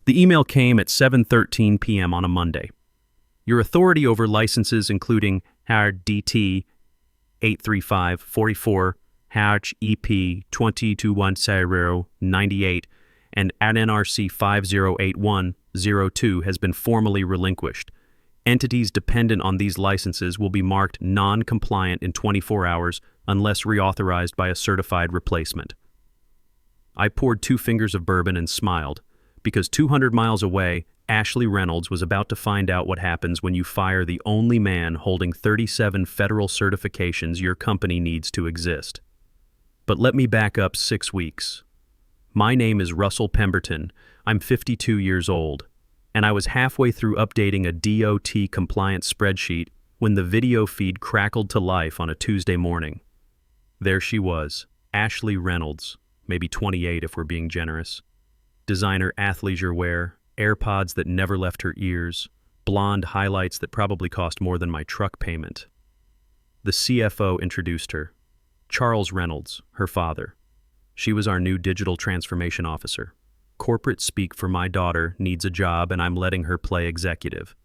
The email came at 7:13 p.m. on a Monday. Your authority over licenses including HAR DT 83544, HAR EP 221098, and NRC 508102 has been formally relinquished. Entities dependent on these licenses will be marked non-compliant in 24 hours unless reauthorized by a certified replacement. I poured 2 fingers of bourbon and smiled, because 200 miles away, Ashley Reynolds was about to find out what happens when you fire the only man holding 37 federal certifications your company needs to exist. But let me back up 6 weeks. My name is Russell Pemberton. I'm 52 years old, and I was halfway through updating a DOT compliance spreadsheet when the video feed crackled to life on a Tuesday morning. There she was, Ashley Reynolds, maybe 28 if we're being generous. Designer athleisure wear, AirPods that never left her ears, blonde highlights that probably cost more than my truck payment. The CFO introduced her. Charles Reynolds, her father. She was our new digital transformation officer. Corporate speak for my daughter needs a job and I'm letting her play executive.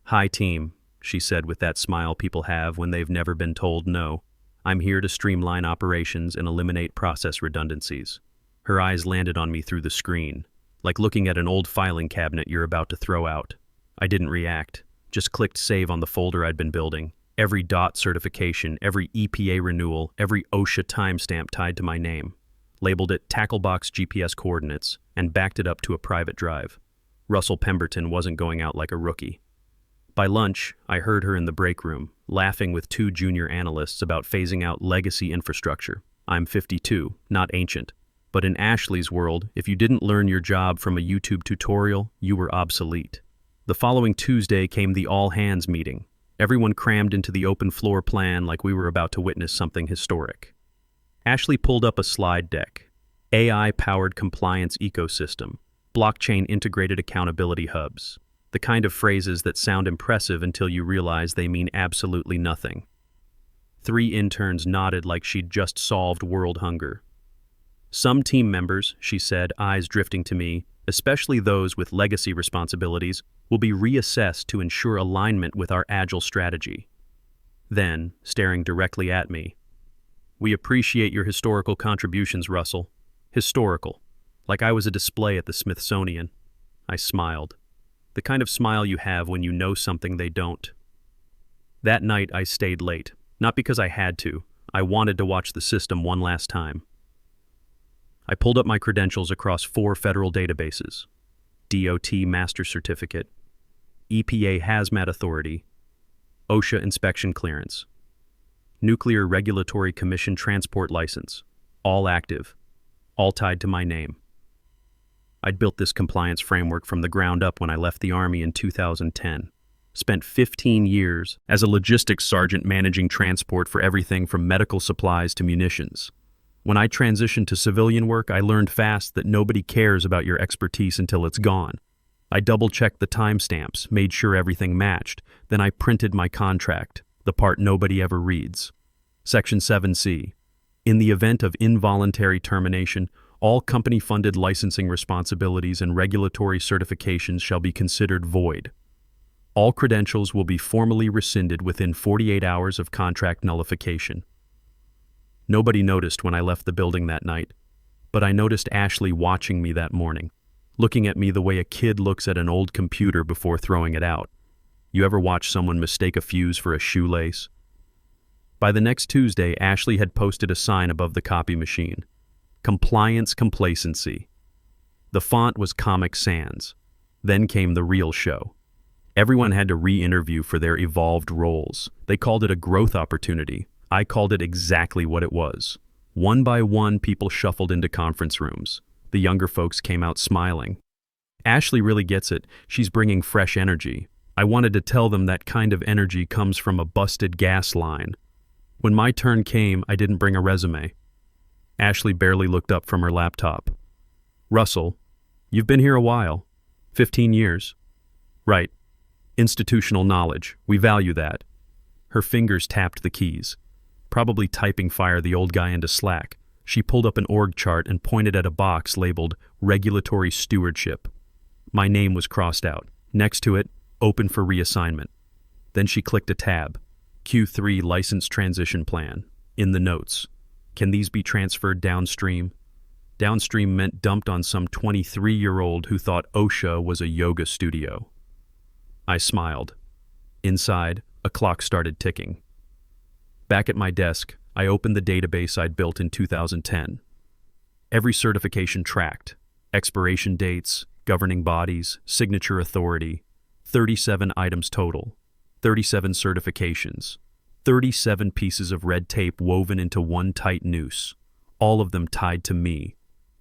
"Hi team," she said with that smile people have when they've never been told no. "I'm here to streamline operations and eliminate process redundancies." Her eyes landed on me through the screen, like looking at an old filing cabinet you're about to throw out. I didn't react, just clicked save on the folder I'd been building. Every DOT certification, every EPA renewal, every OSHA timestamp tied to my name. Labeled it Tacklebox GPS coordinates, and backed it up to a private drive. Russell Pemberton wasn't going out like a rookie. By lunch, I heard her in the break room, laughing with 2 junior analysts about phasing out legacy infrastructure. I'm 52, not ancient. But in Ashley's world, if you didn't learn your job from a YouTube tutorial, you were obsolete. The following Tuesday came the all-hands meeting. Everyone crammed into the open floor plan like we were about to witness something historic. Ashley pulled up a slide deck. AI-powered compliance ecosystem. Blockchain integrated accountability hubs. The kind of phrases that sound impressive until you realize they mean absolutely nothing. 3 interns nodded like she'd just solved world hunger. "Some team members," she said, eyes drifting to me, especially those with legacy responsibilities, will be reassessed to ensure alignment with our agile strategy. Then, staring directly at me, "We appreciate your historical contributions, Russell." Historical, like I was a display at the Smithsonian. I smiled. The kind of smile you have when you know something they don't. That night I stayed late, not because I had to. I wanted to watch the system one last time. I pulled up my credentials across 4 federal databases: DOT Master Certificate, EPA Hazmat Authority, OSHA Inspection Clearance, Nuclear Regulatory Commission Transport License, all active, all tied to my name. I'd built this compliance framework from the ground up when I left the Army in 2010. Spent 15 years as a logistics sergeant managing transport for everything from medical supplies to munitions. When I transitioned to civilian work, I learned fast that nobody cares about your expertise until it's gone. I double-checked the timestamps, made sure everything matched, then I printed my contract, the part nobody ever reads. Section 7C. In the event of involuntary termination, all company-funded licensing responsibilities and regulatory certifications shall be considered void. All credentials will be formally rescinded within 48 hours of contract nullification. Nobody noticed when I left the building that night, but I noticed Ashley watching me that morning, looking at me the way a kid looks at an old computer before throwing it out. You ever watch someone mistake a fuse for a shoelace? By the next Tuesday, Ashley had posted a sign above the copy machine. Compliance Complacency. The font was Comic Sans. Then came the real show. Everyone had to re-interview for their evolved roles. They called it a growth opportunity. I called it exactly what it was. One by one, people shuffled into conference rooms. The younger folks came out smiling. Ashley really gets it. She's bringing fresh energy. I wanted to tell them that kind of energy comes from a busted gas line. When my turn came, I didn't bring a resume. Ashley barely looked up from her laptop. "Russell, you've been here a while. 15 years. "Right. Institutional knowledge. We value that." Her fingers tapped the keys. Probably typing fire the old guy into Slack. She pulled up an org chart and pointed at a box labeled Regulatory Stewardship. My name was crossed out. Next to it, open for reassignment. Then she clicked a tab. Q3 license transition plan. In the notes. Can these be transferred downstream? Downstream meant dumped on some 23-year-old who thought OSHA was a yoga studio. I smiled. Inside, a clock started ticking. Back at my desk, I opened the database I'd built in 2010. Every certification tracked. Expiration dates, governing bodies, signature authority. 37 items total. 37 certifications. 37 pieces of red tape woven into one tight noose. All of them tied to me.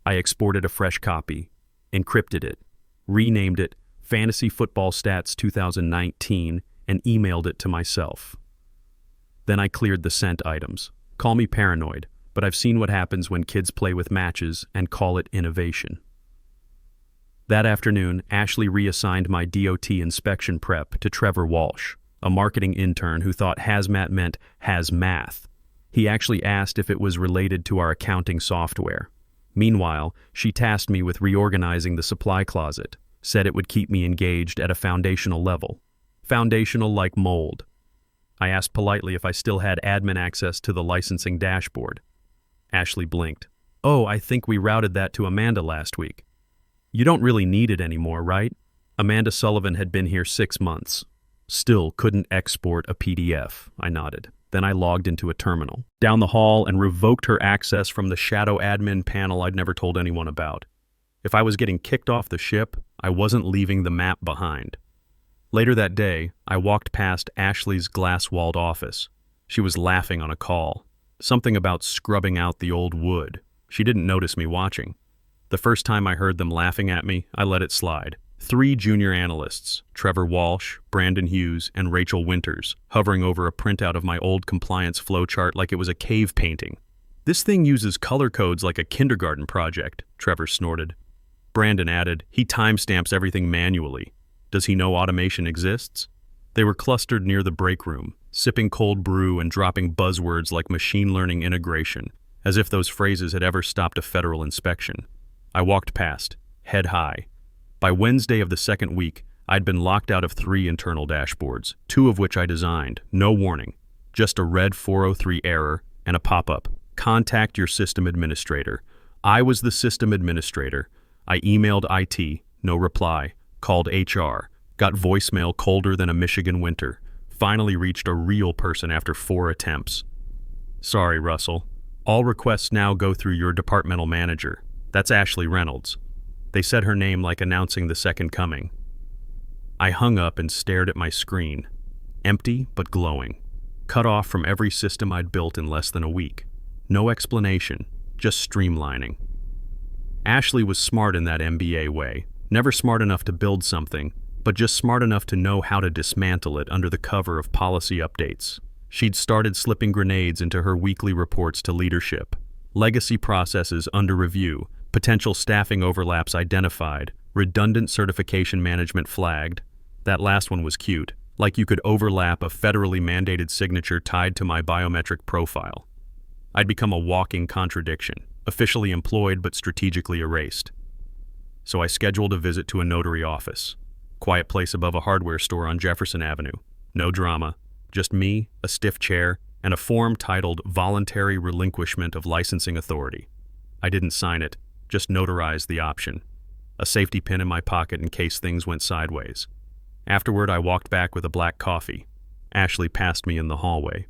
I exported a fresh copy, encrypted it, renamed it Fantasy Football Stats 2019, and emailed it to myself. Then I cleared the sent items. Call me paranoid, but I've seen what happens when kids play with matches and call it innovation. That afternoon, Ashley reassigned my DOT inspection prep to Trevor Walsh, a marketing intern who thought hazmat meant hazmath. He actually asked if it was related to our accounting software. Meanwhile, she tasked me with reorganizing the supply closet, said it would keep me engaged at a foundational level. Foundational like mold. I asked politely if I still had admin access to the licensing dashboard. Ashley blinked. Oh, I think we routed that to Amanda last week. You don't really need it anymore, right? Amanda Sullivan had been here 6 months. Still couldn't export a PDF, I nodded. Then I logged into a terminal down the hall and revoked her access from the shadow admin panel I'd never told anyone about. If I was getting kicked off the ship, I wasn't leaving the map behind. Later that day, I walked past Ashley's glass-walled office. She was laughing on a call. Something about scrubbing out the old wood. She didn't notice me watching. The first time I heard them laughing at me, I let it slide. 3 junior analysts, Trevor Walsh, Brandon Hughes, and Rachel Winters, hovering over a printout of my old compliance flowchart like it was a cave painting. This thing uses color codes like a kindergarten project, Trevor snorted. Brandon added, he timestamps everything manually. Does he know automation exists? They were clustered near the break room, sipping cold brew and dropping buzzwords like machine learning integration, as if those phrases had ever stopped a federal inspection. I walked past, head high. By Wednesday of the second week, I'd been locked out of 3 internal dashboards, 2 of which I designed, no warning, just a red 403 error and a pop-up, contact your system administrator. I was the system administrator. I emailed IT, no reply, called HR, got voicemail colder than a Michigan winter, finally reached a real person after 4 attempts. Sorry, Russell. All requests now go through your departmental manager. That's Ashley Reynolds. They said her name like announcing the second coming. I hung up and stared at my screen, empty but glowing, cut off from every system I'd built in less than a week. No explanation, just streamlining. Ashley was smart in that MBA way, never smart enough to build something, but just smart enough to know how to dismantle it under the cover of policy updates. She'd started slipping grenades into her weekly reports to leadership. Legacy processes under review, potential staffing overlaps identified, redundant certification management flagged. That last one was cute, like you could overlap a federally mandated signature tied to my biometric profile. I'd become a walking contradiction, officially employed but strategically erased. So I scheduled a visit to a notary office. Quiet place above a hardware store on Jefferson Avenue. No drama, just me, a stiff chair, and a form titled Voluntary Relinquishment of Licensing Authority. I didn't sign it, just notarized the option. A safety pin in my pocket in case things went sideways. Afterward, I walked back with a black coffee. Ashley passed me in the hallway.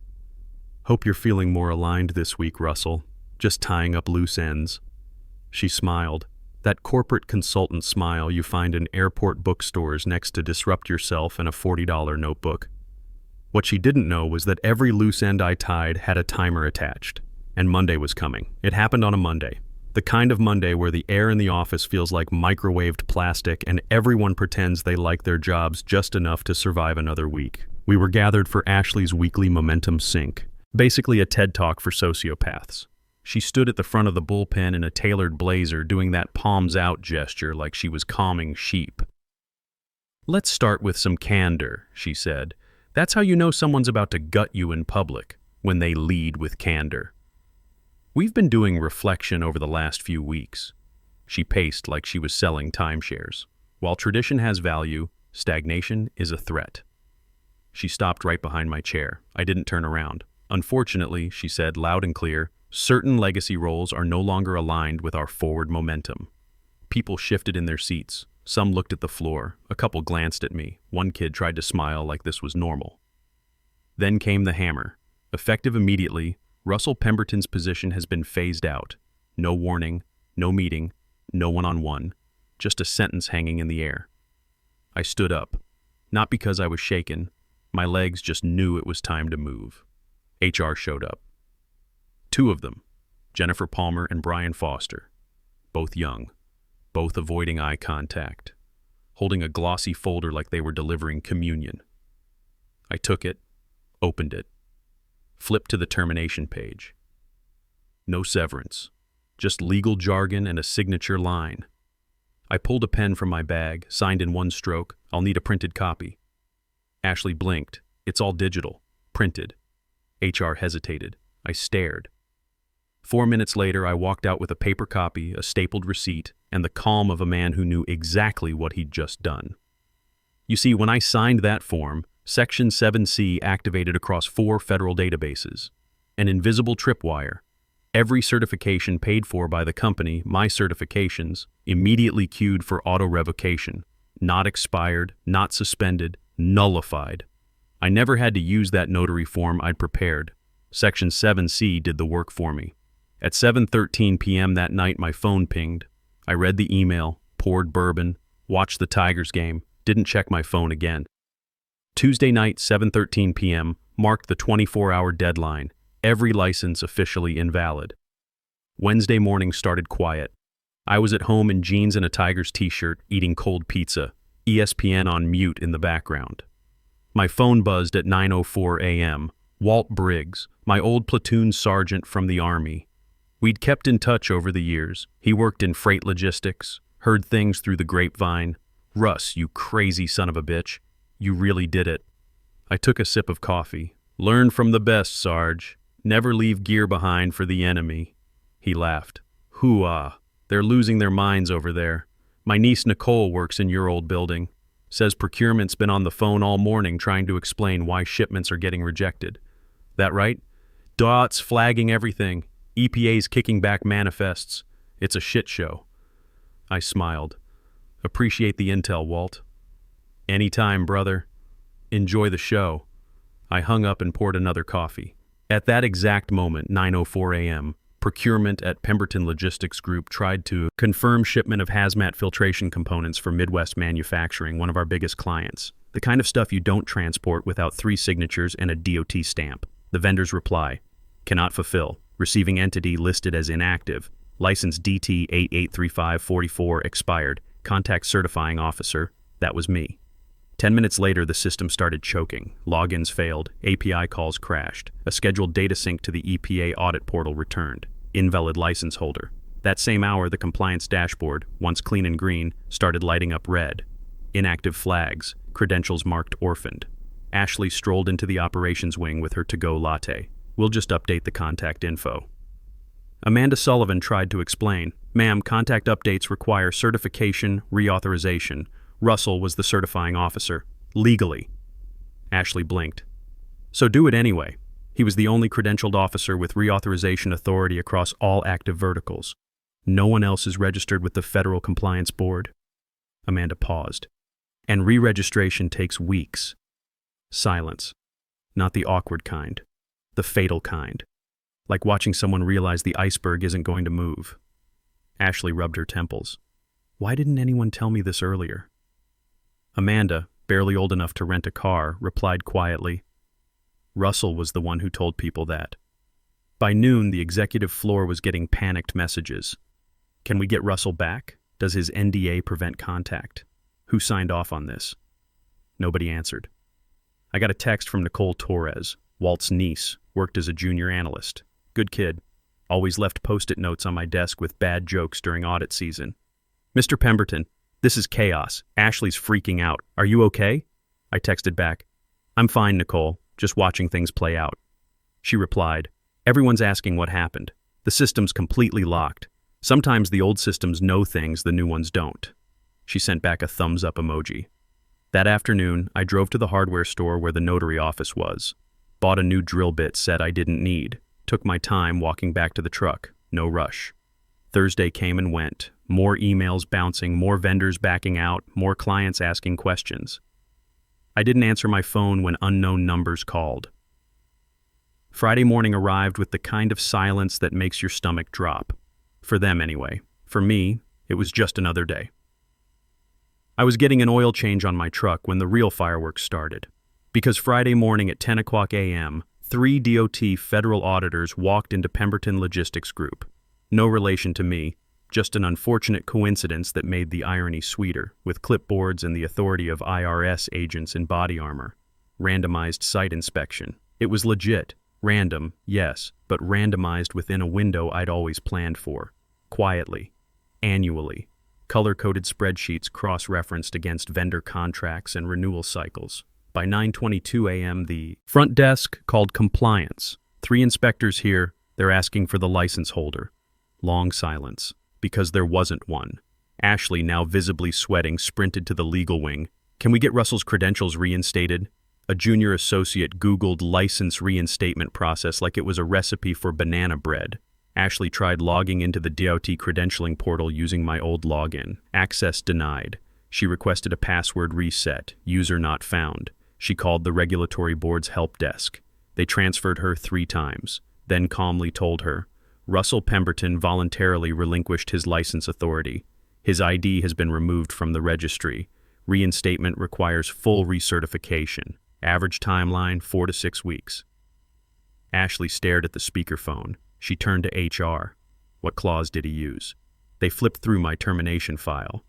Hope you're feeling more aligned this week, Russell. Just tying up loose ends. She smiled. That corporate consultant smile you find in airport bookstores next to Disrupt Yourself and a $40 notebook. What she didn't know was that every loose end I tied had a timer attached. And Monday was coming. It happened on a Monday. The kind of Monday where the air in the office feels like microwaved plastic and everyone pretends they like their jobs just enough to survive another week. We were gathered for Ashley's weekly momentum sync, basically a TED Talk for sociopaths. She stood at the front of the bullpen in a tailored blazer doing that palms out gesture like she was calming sheep. Let's start with some candor, she said. That's how you know someone's about to gut you in public, when they lead with candor. We've been doing reflection over the last few weeks. She paced like she was selling timeshares. While tradition has value, stagnation is a threat. She stopped right behind my chair. I didn't turn around. Unfortunately, she said loud and clear, certain legacy roles are no longer aligned with our forward momentum. People shifted in their seats. Some looked at the floor. A couple glanced at me. One kid tried to smile like this was normal. Then came the hammer. Effective immediately, Russell Pemberton's position has been phased out. No warning, no meeting, no one-on-one, just a sentence hanging in the air. I stood up. Not because I was shaken. My legs just knew it was time to move. HR showed up. Two of them, Jennifer Palmer and Brian Foster. Both young, both avoiding eye contact, holding a glossy folder like they were delivering communion. I took it, opened it, flipped to the termination page. No severance, just legal jargon and a signature line. I pulled a pen from my bag, signed in one stroke. I'll need a printed copy. Ashley blinked. It's all digital. Printed. HR hesitated. I stared. 4 minutes later, I walked out with a paper copy, a stapled receipt, and the calm of a man who knew exactly what he'd just done. You see, when I signed that form, Section 7C activated across 4 federal databases. An invisible tripwire. Every certification paid for by the company, my certifications, immediately queued for auto-revocation. Not expired, not suspended, nullified. I never had to use that notary form I'd prepared. Section 7C did the work for me. At 7:13 p.m. that night, my phone pinged. I read the email, poured bourbon, watched the Tigers game, didn't check my phone again. Tuesday night, 7:13 p.m., marked the 24-hour deadline. Every license officially invalid. Wednesday morning started quiet. I was at home in jeans and a Tigers t-shirt, eating cold pizza, ESPN on mute in the background. My phone buzzed at 9:04 a.m. Walt Briggs, my old platoon sergeant from the Army. We'd kept in touch over the years. He worked in freight logistics, heard things through the grapevine. Russ, you crazy son of a bitch. You really did it. I took a sip of coffee. Learn from the best, Sarge. Never leave gear behind for the enemy. He laughed. Hoo-ah. They're losing their minds over there. My niece Nicole works in your old building. Says procurement's been on the phone all morning trying to explain why shipments are getting rejected. That right? DOT's flagging everything. EPA's kicking back manifests. It's a shit show. I smiled. Appreciate the intel, Walt. Anytime, brother. Enjoy the show. I hung up and poured another coffee. At that exact moment, 9:04 a.m., procurement at Pemberton Logistics Group tried to confirm shipment of hazmat filtration components for Midwest Manufacturing, one of our biggest clients. The kind of stuff you don't transport without 3 signatures and a DOT stamp. The vendor's reply: cannot fulfill. Receiving entity listed as inactive. License DT 883544 expired. Contact certifying officer. That was me. 10 minutes later, the system started choking. Logins failed. API calls crashed. A scheduled data sync to the EPA audit portal returned. Invalid license holder. That same hour, the compliance dashboard, once clean and green, started lighting up red. Inactive flags. Credentials marked orphaned. Ashley strolled into the operations wing with her to-go latte. We'll just update the contact info. Amanda Sullivan tried to explain. Ma'am, contact updates require certification, reauthorization. Russell was the certifying officer. Legally. Ashley blinked. So do it anyway. He was the only credentialed officer with reauthorization authority across all active verticals. No one else is registered with the Federal Compliance Board. Amanda paused. And re-registration takes weeks. Silence. Not the awkward kind. The fatal kind. Like watching someone realize the iceberg isn't going to move. Ashley rubbed her temples. Why didn't anyone tell me this earlier? Amanda, barely old enough to rent a car, replied quietly. Russell was the one who told people that. By noon, the executive floor was getting panicked messages. Can we get Russell back? Does his NDA prevent contact? Who signed off on this? Nobody answered. I got a text from Nicole Torres, Walt's niece, worked as a junior analyst. Good kid. Always left post-it notes on my desk with bad jokes during audit season. Mr. Pemberton, this is chaos. Ashley's freaking out. Are you okay? I texted back. I'm fine, Nicole. Just watching things play out. She replied, everyone's asking what happened. The system's completely locked. Sometimes the old systems know things the new ones don't. She sent back a thumbs up emoji. That afternoon, I drove to the hardware store where the notary office was. Bought a new drill bit set I didn't need. Took my time walking back to the truck. No rush. Thursday came and went. More emails bouncing, more vendors backing out, more clients asking questions. I didn't answer my phone when unknown numbers called. Friday morning arrived with the kind of silence that makes your stomach drop. For them anyway. For me, it was just another day. I was getting an oil change on my truck when the real fireworks started. Because Friday morning at 10 o'clock a.m., 3 DOT federal auditors walked into Pemberton Logistics Group. No relation to me, just an unfortunate coincidence that made the irony sweeter, with clipboards and the authority of IRS agents in body armor. Randomized site inspection. It was legit. Random, yes, but randomized within a window I'd always planned for. Quietly. Annually. Color-coded spreadsheets cross-referenced against vendor contracts and renewal cycles. By 9:22 a.m., the front desk called compliance. 3 inspectors here, they're asking for the license holder. Long silence. Because there wasn't one. Ashley, now visibly sweating, sprinted to the legal wing. Can we get Russell's credentials reinstated? A junior associate Googled license reinstatement process like it was a recipe for banana bread. Ashley tried logging into the DOT credentialing portal using my old login. Access denied. She requested a password reset. User not found. She called the regulatory board's help desk. They transferred her 3 times, then calmly told her, Russell Pemberton voluntarily relinquished his license authority. His ID has been removed from the registry. Reinstatement requires full recertification. Average timeline, 4 to 6 weeks. Ashley stared at the speakerphone. She turned to HR. What clause did he use? They flipped through my termination file.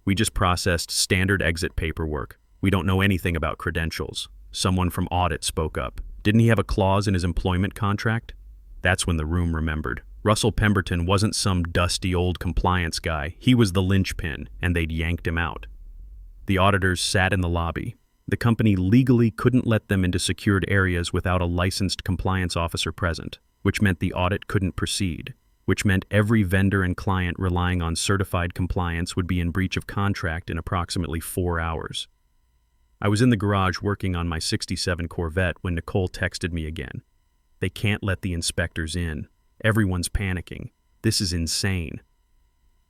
We just processed standard exit paperwork. We don't know anything about credentials. Someone from audit spoke up. Didn't he have a clause in his employment contract? That's when the room remembered. Russell Pemberton wasn't some dusty old compliance guy. He was the linchpin, and they'd yanked him out. The auditors sat in the lobby. The company legally couldn't let them into secured areas without a licensed compliance officer present, which meant the audit couldn't proceed, which meant every vendor and client relying on certified compliance would be in breach of contract in approximately 4 hours. I was in the garage working on my '67 Corvette when Nicole texted me again. They can't let the inspectors in. Everyone's panicking. This is insane.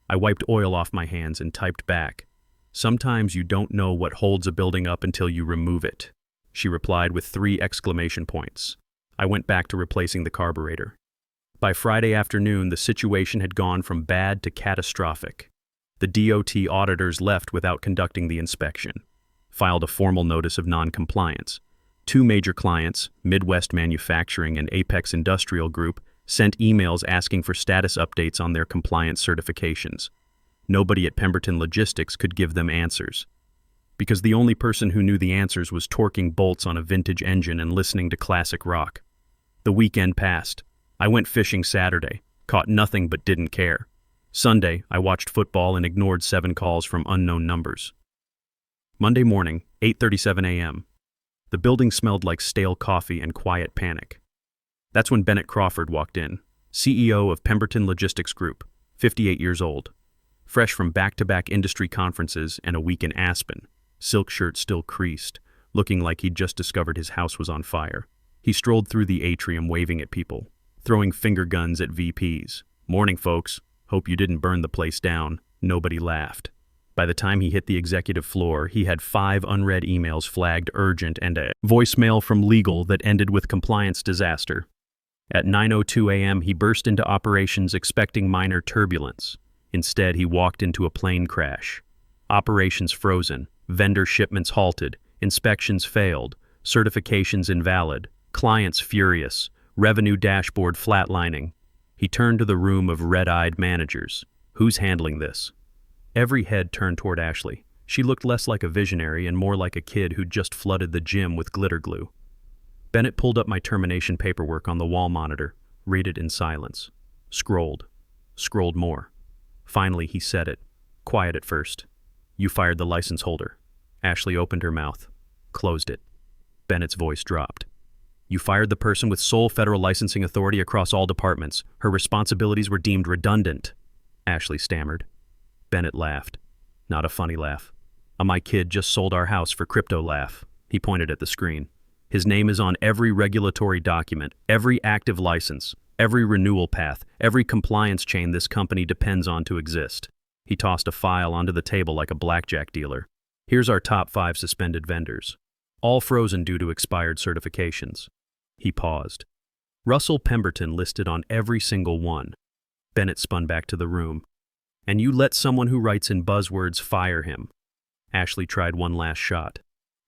I wiped oil off my hands and typed back. Sometimes you don't know what holds a building up until you remove it. She replied with 3 exclamation points. I went back to replacing the carburetor. By Friday afternoon, the situation had gone from bad to catastrophic. The DOT auditors left without conducting the inspection. Filed a formal notice of non-compliance. 2 major clients, Midwest Manufacturing and Apex Industrial Group, sent emails asking for status updates on their compliance certifications. Nobody at Pemberton Logistics could give them answers. Because the only person who knew the answers was torquing bolts on a vintage engine and listening to classic rock. The weekend passed. I went fishing Saturday, caught nothing but didn't care. Sunday, I watched football and ignored 7 calls from unknown numbers. Monday morning, 8:37 a.m. The building smelled like stale coffee and quiet panic. That's when Bennett Crawford walked in, CEO of Pemberton Logistics Group, 58 years old. Fresh from back-to-back industry conferences and a week in Aspen, silk shirt still creased, looking like he'd just discovered his house was on fire. He strolled through the atrium waving at people, throwing finger guns at VPs. Morning, folks. Hope you didn't burn the place down. Nobody laughed. By the time he hit the executive floor, he had 5 unread emails flagged urgent and a voicemail from legal that ended with compliance disaster. At 9:02 a.m., he burst into operations expecting minor turbulence. Instead, he walked into a plane crash. Operations frozen, vendor shipments halted, inspections failed, certifications invalid, clients furious, revenue dashboard flatlining. He turned to the room of red-eyed managers. Who's handling this? Every head turned toward Ashley. She looked less like a visionary and more like a kid who'd just flooded the gym with glitter glue. Bennett pulled up my termination paperwork on the wall monitor, read it in silence. Scrolled more. Finally, he said it, quiet at first. You fired the license holder. Ashley opened her mouth, closed it. Bennett's voice dropped. You fired the person with sole federal licensing authority across all departments. Her responsibilities were deemed redundant. Ashley stammered. Bennett laughed. Not a funny laugh. My kid just sold our house for crypto laugh. He pointed at the screen. His name is on every regulatory document, every active license, every renewal path, every compliance chain this company depends on to exist. He tossed a file onto the table like a blackjack dealer. Here's our top 5 suspended vendors, all frozen due to expired certifications. He paused. Russell Pemberton listed on every single one. Bennett spun back to the room. And you let someone who writes in buzzwords fire him. Ashley tried one last shot.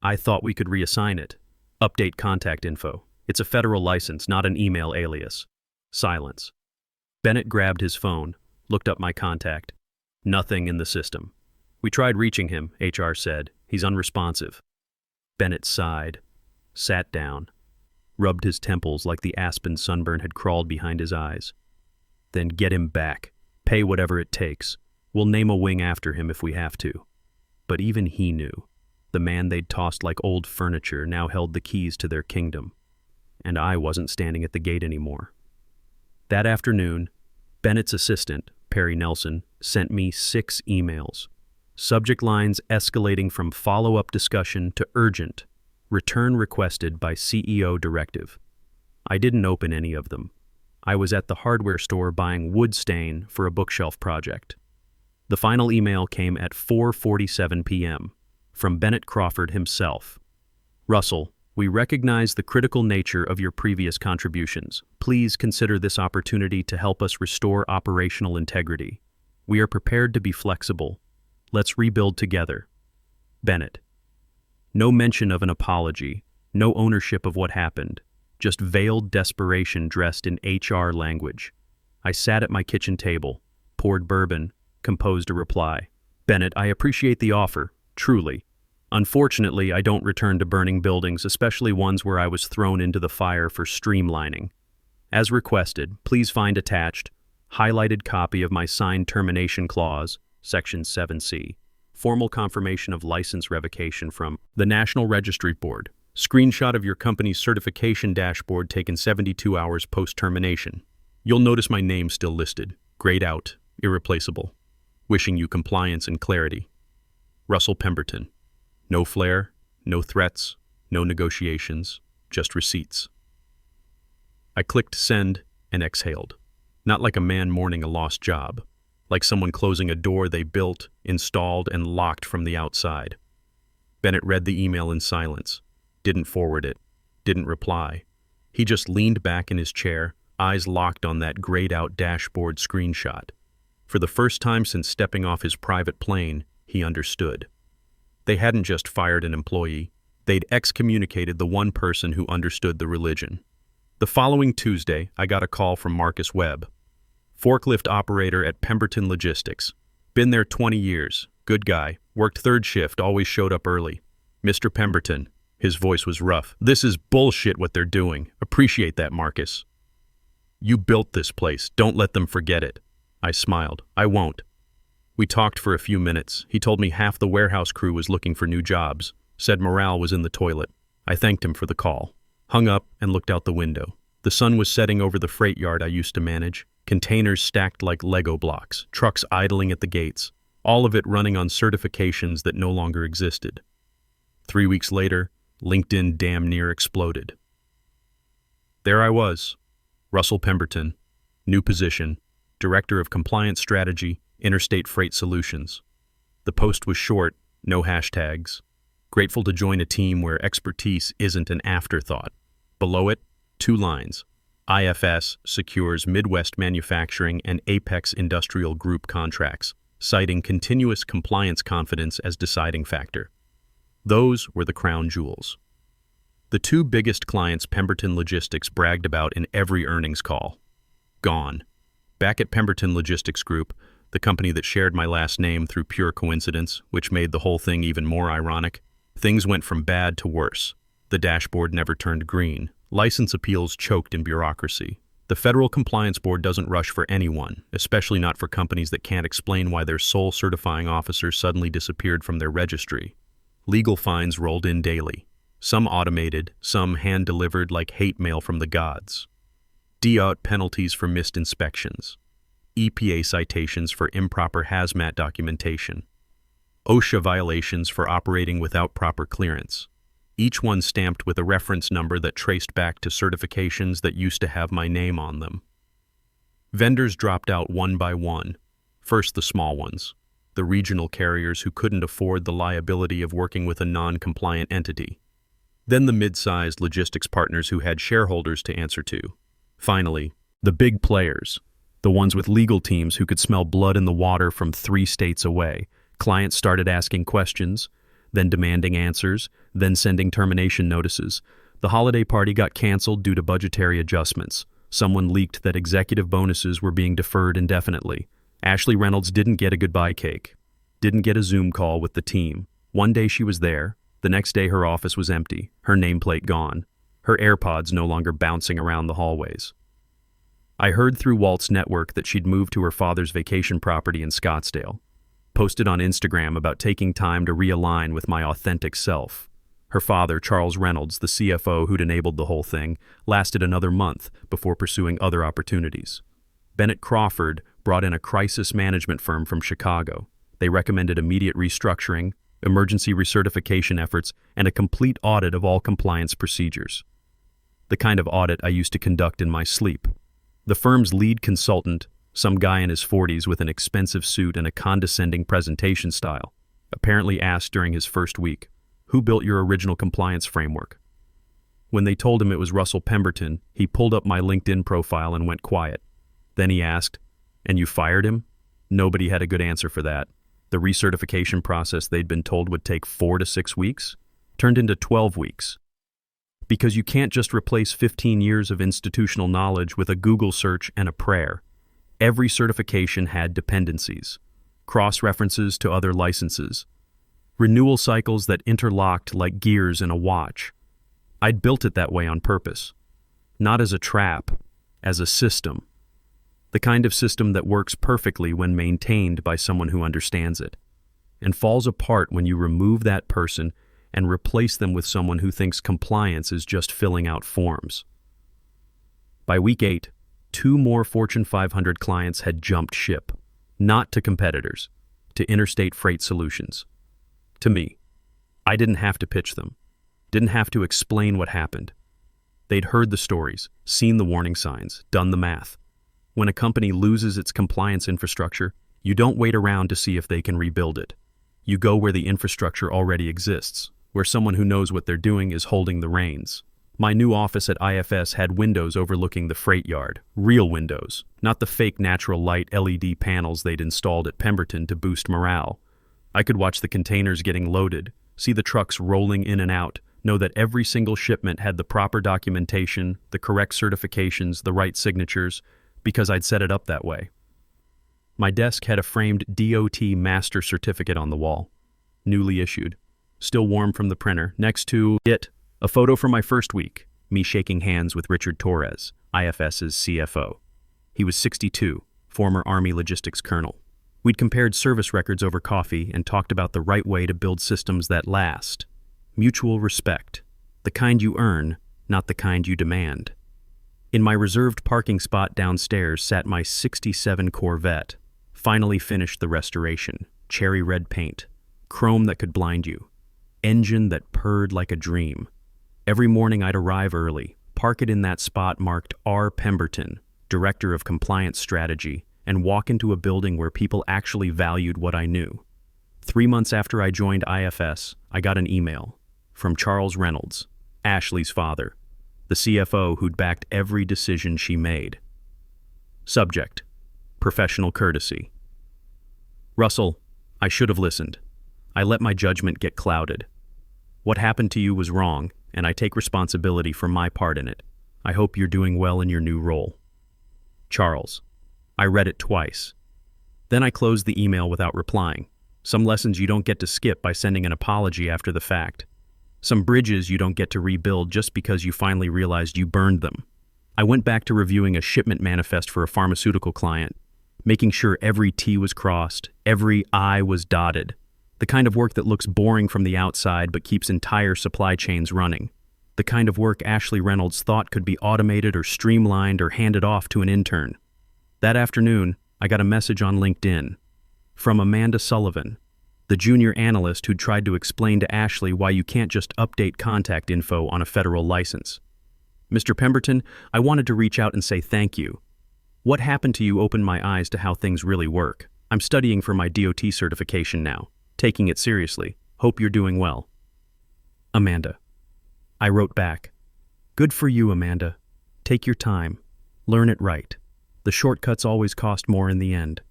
I thought we could reassign it. Update contact info. It's a federal license, not an email alias. Silence. Bennett grabbed his phone, looked up my contact. Nothing in the system. We tried reaching him, HR said. He's unresponsive. Bennett sighed, sat down, rubbed his temples like the aspen sunburn had crawled behind his eyes. Then get him back. Pay whatever it takes. We'll name a wing after him if we have to. But even he knew. The man they'd tossed like old furniture now held the keys to their kingdom. And I wasn't standing at the gate anymore. That afternoon, Bennett's assistant, Perry Nelson, sent me 6 emails. Subject lines escalating from follow-up discussion to urgent. Return requested by CEO directive. I didn't open any of them. I was at the hardware store buying wood stain for a bookshelf project. The final email came at 4:47 p.m. from Bennett Crawford himself. Russell, we recognize the critical nature of your previous contributions. Please consider this opportunity to help us restore operational integrity. We are prepared to be flexible. Let's rebuild together. Bennett. No mention of an apology, no ownership of what happened, just veiled desperation dressed in HR language. I sat at my kitchen table, poured bourbon, composed a reply. Bennett, I appreciate the offer, truly. Unfortunately, I don't return to burning buildings, especially ones where I was thrown into the fire for streamlining. As requested, please find attached, highlighted copy of my signed termination clause, Section 7C, formal confirmation of license revocation from the National Registry Board, screenshot of your company's certification dashboard taken 72 hours post-termination. You'll notice my name still listed, grayed out, irreplaceable. Wishing you compliance and clarity. Russell Pemberton. No flair, no threats, no negotiations, just receipts. I clicked send and exhaled. Not like a man mourning a lost job, like someone closing a door they built, installed, and locked from the outside. Bennett read the email in silence, didn't forward it, didn't reply. He just leaned back in his chair, eyes locked on that grayed-out dashboard screenshot. For the first time since stepping off his private plane, he understood. They hadn't just fired an employee, they'd excommunicated the one person who understood the religion. The following Tuesday, I got a call from Marcus Webb, forklift operator at Pemberton Logistics. Been there 20 years, good guy, worked third shift, always showed up early. Mr. Pemberton, his voice was rough. This is bullshit what they're doing. Appreciate that, Marcus. You built this place, don't let them forget it. I smiled. I won't. We talked for a few minutes. He told me half the warehouse crew was looking for new jobs, said morale was in the toilet. I thanked him for the call. Hung up and looked out the window. The sun was setting over the freight yard I used to manage, containers stacked like Lego blocks, trucks idling at the gates, all of it running on certifications that no longer existed. 3 weeks later, LinkedIn damn near exploded. There I was, Russell Pemberton, new position, Director of Compliance Strategy, Interstate Freight Solutions. The post was short, no hashtags. Grateful to join a team where expertise isn't an afterthought. Below it, 2 lines. IFS secures Midwest Manufacturing and Apex Industrial Group contracts, citing continuous compliance confidence as deciding factor. Those were the crown jewels. The 2 biggest clients Pemberton Logistics bragged about in every earnings call. Gone. Back at Pemberton Logistics Group, the company that shared my last name through pure coincidence, which made the whole thing even more ironic, things went from bad to worse. The dashboard never turned green. License appeals choked in bureaucracy. The Federal Compliance Board doesn't rush for anyone, especially not for companies that can't explain why their sole certifying officer suddenly disappeared from their registry. Legal fines rolled in daily. Some automated, some hand-delivered like hate mail from the gods. DOT penalties for missed inspections. EPA citations for improper hazmat documentation. OSHA violations for operating without proper clearance, each one stamped with a reference number that traced back to certifications that used to have my name on them. Vendors dropped out one by one. First the small ones, the regional carriers who couldn't afford the liability of working with a non-compliant entity. Then the mid-sized logistics partners who had shareholders to answer to. Finally, the big players, the ones with legal teams who could smell blood in the water from 3 states away. Clients started asking questions, then demanding answers, then sending termination notices. The holiday party got canceled due to budgetary adjustments. Someone leaked that executive bonuses were being deferred indefinitely. Ashley Reynolds didn't get a goodbye cake, didn't get a Zoom call with the team. One day she was there, the next day her office was empty, her nameplate gone, her AirPods no longer bouncing around the hallways. I heard through Walt's network that she'd moved to her father's vacation property in Scottsdale. Posted on Instagram about taking time to realign with my authentic self. Her father, Charles Reynolds, the CFO who'd enabled the whole thing, lasted another month before pursuing other opportunities. Bennett Crawford brought in a crisis management firm from Chicago. They recommended immediate restructuring, emergency recertification efforts, and a complete audit of all compliance procedures. The kind of audit I used to conduct in my sleep. The firm's lead consultant, some guy in his 40s with an expensive suit and a condescending presentation style, apparently asked during his first week, "Who built your original compliance framework?" When they told him it was Russell Pemberton, he pulled up my LinkedIn profile and went quiet. Then he asked, "And you fired him?" Nobody had a good answer for that. The recertification process they'd been told would take 4 to 6 weeks turned into 12 weeks. Because you can't just replace 15 years of institutional knowledge with a Google search and a prayer. Every certification had dependencies, cross-references to other licenses, renewal cycles that interlocked like gears in a watch. I'd built it that way on purpose, not as a trap, as a system. The kind of system that works perfectly when maintained by someone who understands it, and falls apart when you remove that person and replace them with someone who thinks compliance is just filling out forms. By week 8, 2 more Fortune 500 clients had jumped ship, not to competitors, to Interstate Freight Solutions. To me. I didn't have to pitch them, didn't have to explain what happened. They'd heard the stories, seen the warning signs, done the math. When a company loses its compliance infrastructure, you don't wait around to see if they can rebuild it. You go where the infrastructure already exists, where someone who knows what they're doing is holding the reins. My new office at IFS had windows overlooking the freight yard, real windows, not the fake natural light LED panels they'd installed at Pemberton to boost morale. I could watch the containers getting loaded, see the trucks rolling in and out, know that every single shipment had the proper documentation, the correct certifications, the right signatures, because I'd set it up that way. My desk had a framed DOT master certificate on the wall, newly issued, still warm from the printer. Next to it, a photo from my first week, me shaking hands with Richard Torres, IFS's CFO. He was 62, former Army logistics colonel. We'd compared service records over coffee and talked about the right way to build systems that last. Mutual respect, the kind you earn, not the kind you demand. In my reserved parking spot downstairs sat my '67 Corvette, finally finished the restoration, cherry red paint, chrome that could blind you, engine that purred like a dream. Every morning I'd arrive early, park it in that spot marked R. Pemberton, Director of Compliance Strategy, and walk into a building where people actually valued what I knew. 3 months after I joined IFS, I got an email from Charles Reynolds, Ashley's father, the CFO who'd backed every decision she made. Subject: professional courtesy. Russell, I should have listened. I let my judgment get clouded. What happened to you was wrong, and I take responsibility for my part in it. I hope you're doing well in your new role. Charles. I read it twice. Then I closed the email without replying. Some lessons you don't get to skip by sending an apology after the fact. Some bridges you don't get to rebuild just because you finally realized you burned them. I went back to reviewing a shipment manifest for a pharmaceutical client, making sure every T was crossed, every I was dotted. The kind of work that looks boring from the outside but keeps entire supply chains running. The kind of work Ashley Reynolds thought could be automated or streamlined or handed off to an intern. That afternoon, I got a message on LinkedIn from Amanda Sullivan, the junior analyst who'd tried to explain to Ashley why you can't just update contact info on a federal license. Mr. Pemberton, I wanted to reach out and say thank you. What happened to you opened my eyes to how things really work. I'm studying for my DOT certification now, taking it seriously. Hope you're doing well. Amanda. I wrote back, good for you, Amanda. Take your time. Learn it right. The shortcuts always cost more in the end.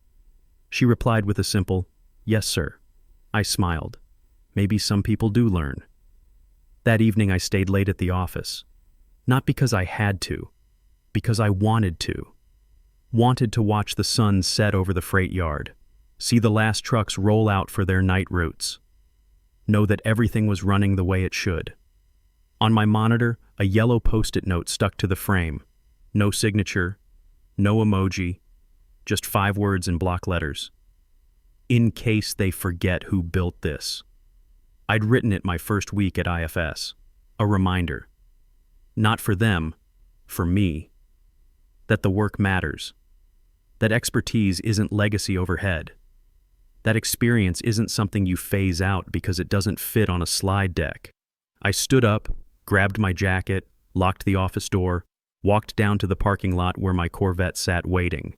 She replied with a simple, yes, sir. I smiled. Maybe some people do learn. That evening I stayed late at the office. Not because I had to, because I wanted to. Wanted to watch the sun set over the freight yard, see the last trucks roll out for their night routes. Know that everything was running the way it should. On my monitor, a yellow Post-it note stuck to the frame. No signature, no emoji, just 5 words in block letters. In case they forget who built this. I'd written it my first week at IFS. A reminder. Not for them, for me. That the work matters. That expertise isn't legacy overhead. That experience isn't something you phase out because it doesn't fit on a slide deck. I stood up, grabbed my jacket, locked the office door, walked down to the parking lot where my Corvette sat waiting.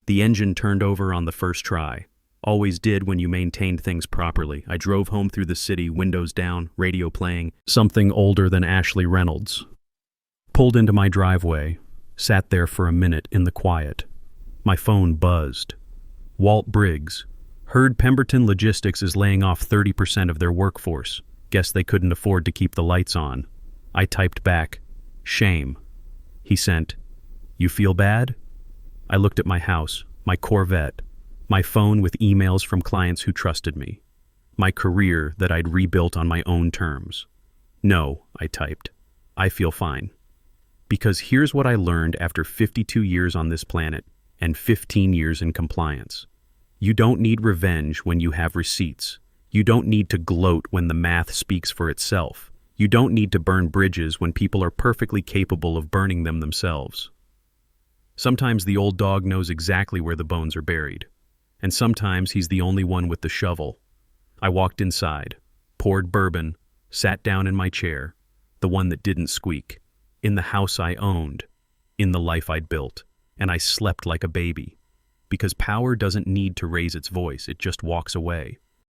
The engine turned over on the first try. Always did when you maintained things properly. I drove home through the city, windows down, radio playing, something older than Ashley Reynolds. Pulled into my driveway, sat there for a minute in the quiet. My phone buzzed. Walt Briggs. Heard Pemberton Logistics is laying off 30% of their workforce. Guess they couldn't afford to keep the lights on. I typed back, shame. He sent, you feel bad? I looked at my house, my Corvette, my phone with emails from clients who trusted me, my career that I'd rebuilt on my own terms. No, I typed, I feel fine. Because here's what I learned after 52 years on this planet and 15 years in compliance. You don't need revenge when you have receipts. You don't need to gloat when the math speaks for itself. You don't need to burn bridges when people are perfectly capable of burning them themselves. Sometimes the old dog knows exactly where the bones are buried, and sometimes he's the only one with the shovel. I walked inside, poured bourbon, sat down in my chair, the one that didn't squeak, in the house I owned, in the life I'd built, and I slept like a baby. Because power doesn't need to raise its voice, it just walks away.